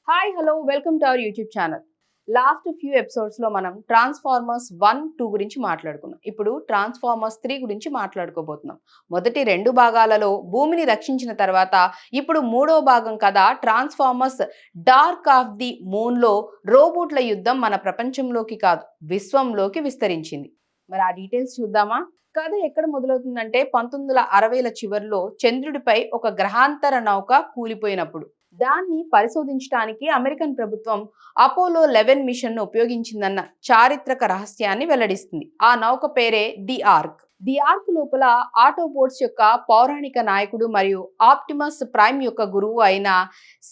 Hi hello welcome to our YouTube channel. Last few ఎపిసోడ్స్లో మనం transformers 1, 2 గురించి మాట్లాడుకున్నాం. ఇప్పుడు ట్రాన్స్ఫార్మర్స్ 3 గురించి మాట్లాడుకోబోతున్నాం. మొదటి 2 భాగాలలో భూమిని రక్షించిన తర్వాత ఇప్పుడు 3వ భాగం కథ ట్రాన్స్ఫార్మర్స్ డార్క్ ఆఫ్ ది మూన్లో రోబోట్ల యుద్ధం మన ప్రపంచంలోకి కాదు విశ్వంలోకి విస్తరించింది. మరి ఆ డీటెయిల్స్ చూద్దామా? కథ ఎక్కడ మొదలవుతుందంటే 1960ల చివరిలో చంద్రుడిపై ఒక గ్రహాంతర నౌక కూలిపోయినప్పుడు దాన్ని పరిశోధించడానికి అమెరికన్ ప్రభుత్వం అపోలో 11 మిషన్ ను ఉపయోగించిందన్న చారిత్రక రహస్యాన్ని వెల్లడిస్తుంది. ఆ నౌక పేరే ది ఆర్క్. ది ఆర్క్ లోపల ఆటోబోట్స్ యొక్క పౌరాణిక నాయకుడు మరియు ఆప్టిమస్ ప్రైమ్ యొక్క గురువు అయిన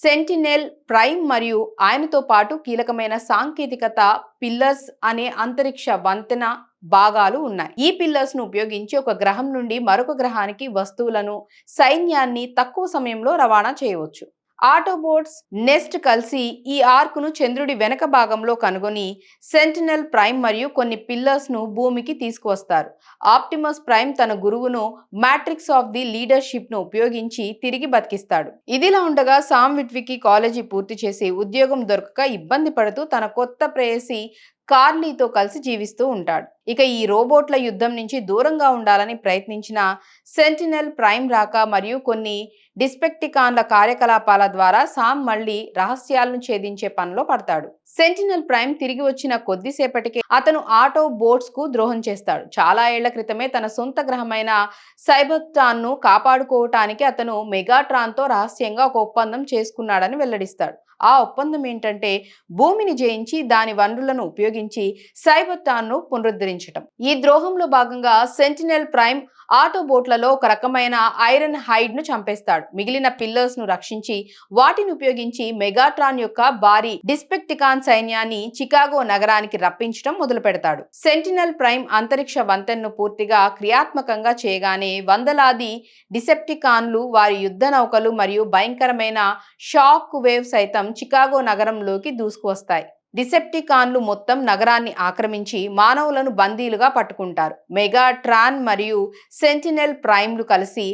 సెంటినెల్ ప్రైమ్ మరియు ఆయనతో పాటు కీలకమైన సాంకేతికత పిల్లర్స్ అనే అంతరిక్ష వంతెన భాగాలు ఉన్నాయి. ఈ పిల్లర్స్ ను ఉపయోగించి ఒక గ్రహం నుండి మరొక గ్రహానికి వస్తువులను, సైన్యాన్ని తక్కువ సమయంలో రవాణా చేయవచ్చు. ఆటోబోట్స్ నెస్ట్ కలిసి ఈ ఆర్క్ ను చంద్రుడి వెనక భాగంలో కనుగొని సెంటినెల్ ప్రైమ్ మరియు కొన్ని పిల్లర్స్ ను భూమికి తీసుకువస్తారు. ఆప్టిమస్ ప్రైమ్ తన గురువును మ్యాట్రిక్స్ ఆఫ్ ది లీడర్షిప్ ను ఉపయోగించి తిరిగి బతికిస్తాడు. ఇదిలా ఉండగా సామ్ విట్వికి కాలేజీ పూర్తి చేసి ఉద్యోగం దొరకక ఇబ్బంది పడుతూ తన కొత్త ప్రేయసి కార్లీతో కలిసి జీవిస్తూ ఉంటాడు. ఇక ఈ రోబోట్ల యుద్ధం నుంచి దూరంగా ఉండాలని ప్రయత్నించిన సెంటినెల్ ప్రైమ్ రాక మరియు కొన్ని డిస్పెక్టికాన్ల కార్యకలాపాల ద్వారా సామ్ మళ్లీ రహస్యాలను ఛేదించే పనిలో పడతాడు. సెంటినెల్ ప్రైమ్ తిరిగి వచ్చిన కొద్దిసేపటికే అతను ఆటో బోట్స్ కు ద్రోహం చేస్తాడు. చాలా ఏళ్ల క్రితమే తన సొంత గ్రహమైన సైబర్ట్రాన్ ను కాపాడుకోవటానికి అతను మెగాట్రాన్ తో రహస్యంగా ఒక ఒప్పందం చేసుకున్నాడని వెల్లడిస్తాడు. ఆ ఒప్పందం ఏంటంటే భూమిని జయించి దాని వనరులను ఉపయోగించి సైబర్ట్రాన్ ను పునరుద్ధరించటం. ఈ ద్రోహంలో భాగంగా సెంటినెల్ ప్రైమ్ ఆటోబోట్లలో ఒక రకమైన ఐరన్ హైడ్ ను చంపేస్తాడు. మిగిలిన పిల్లర్స్ ను రక్షించి వాటిని ఉపయోగించి మెగాట్రాన్ యొక్క భారీ డిస్పెక్టికాన్ సైన్యాన్ని చికాగో నగరానికి రప్పించడం మొదలు పెడతాడు. సెంటినెల్ ప్రైమ్ అంతరిక్ష వంతెనను పూర్తిగా క్రియాత్మకంగా చేయగానే వందలాది డిసెప్టికాన్లు, వారి యుద్ధ నౌకలు మరియు భయంకరమైన షాక్ వేవ్ సైతం చికాగో నగరంలోకి దూసుకువస్తాయి. డిసెప్టికాన్లు మొత్తం నగరాన్ని ఆక్రమించి మానవులను బందీలుగా పట్టుకుంటారు. మెగాట్రాన్ మరియు సెంటినెల్ ప్రైమ్లు కలిసి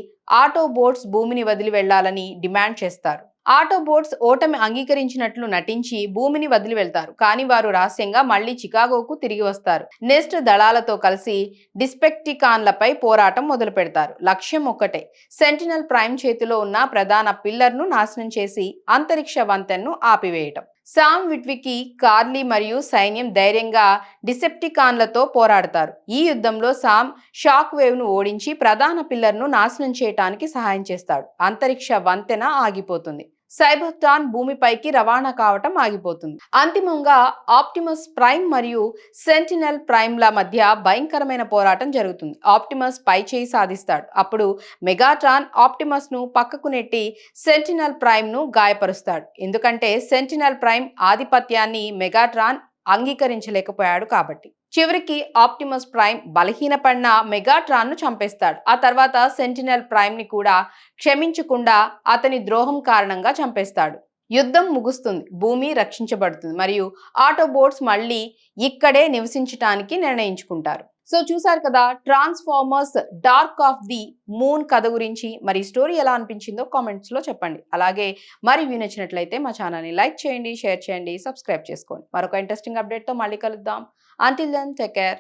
ఆటోబోట్స్ భూమిని వదిలి వెళ్లాలని డిమాండ్ చేస్తారు. ఆటోబోట్స్ ఓటమి అంగీకరించినట్లు నటించి భూమిని వదిలి వెళ్తారు. కానీ వారు రహస్యంగా మళ్లీ చికాగోకు తిరిగి వస్తారు. నెస్ట్ దళాలతో కలిసి డిస్పెక్టికాన్లపై పోరాటం మొదలు పెడతారు. లక్ష్యం ఒక్కటే, సెంటినెల్ ప్రైమ్ చేతిలో ఉన్న ప్రధాన పిల్లర్ ను నాశనం చేసి అంతరిక్ష వంతెనను ఆపివేయటం. సామ్ విట్వికి, కార్లీ మరియు సైన్యం ధైర్యంగా డిసెప్టికాన్లతో పోరాడతారు. ఈ యుద్ధంలో సామ్ షాక్ వేవ్ ను ఓడించి ప్రధాన పిల్లర్ ను నాశనం చేయడానికి సహాయం చేస్తాడు. అంతరిక్ష వంతెన ఆగిపోతుంది. సైబర్ట్రాన్ భూమిపైకి రవాణా కావటం ఆగిపోతుంది. అంతిమంగా ఆప్టిమస్ ప్రైమ్ మరియు సెంటినెల్ ప్రైమ్ల మధ్య భయంకరమైన పోరాటం జరుగుతుంది. ఆప్టిమస్ పై చేయి సాధిస్తాడు. అప్పుడు మెగాట్రాన్ ఆప్టిమస్ ను పక్కకు నెట్టి సెంటినెల్ ప్రైమ్ ను గాయపరుస్తాడు. ఎందుకంటే సెంటినెల్ ప్రైమ్ ఆధిపత్యాన్ని మెగాట్రాన్ అంగీకరించలేకపోయాడు కాబట్టి. చివరికి ఆప్టిమస్ ప్రైమ్ బలహీనపడిన మెగాట్రాన్ ను చంపేస్తాడు. ఆ తర్వాత సెంటినెల్ ప్రైమ్ ని కూడా క్షమించకుండా అతని ద్రోహం కారణంగా చంపేస్తాడు. యుద్ధం ముగుస్తుంది. భూమి రక్షించబడుతుంది మరియు ఆటోబోట్స్ మళ్ళీ ఇక్కడే నివసించటానికి నిర్ణయించుకుంటారు. సో చూసారు కదా transformers dark of the moon కథ గురించి. మరి స్టోరీ ఎలా అనిపించిందో కామెంట్స్ లో చెప్పండి. అలాగే మరి వ్యూ నచ్చినట్లయితే మా ఛానల్ని లైక్ చేయండి, షేర్ చేయండి, సబ్స్క్రైబ్ చేసుకోండి. మరొక ఇంట్రెస్టింగ్ అప్డేట్ తో మళ్ళీ కలుద్దాం. Until then, take care.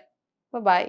Bye-bye.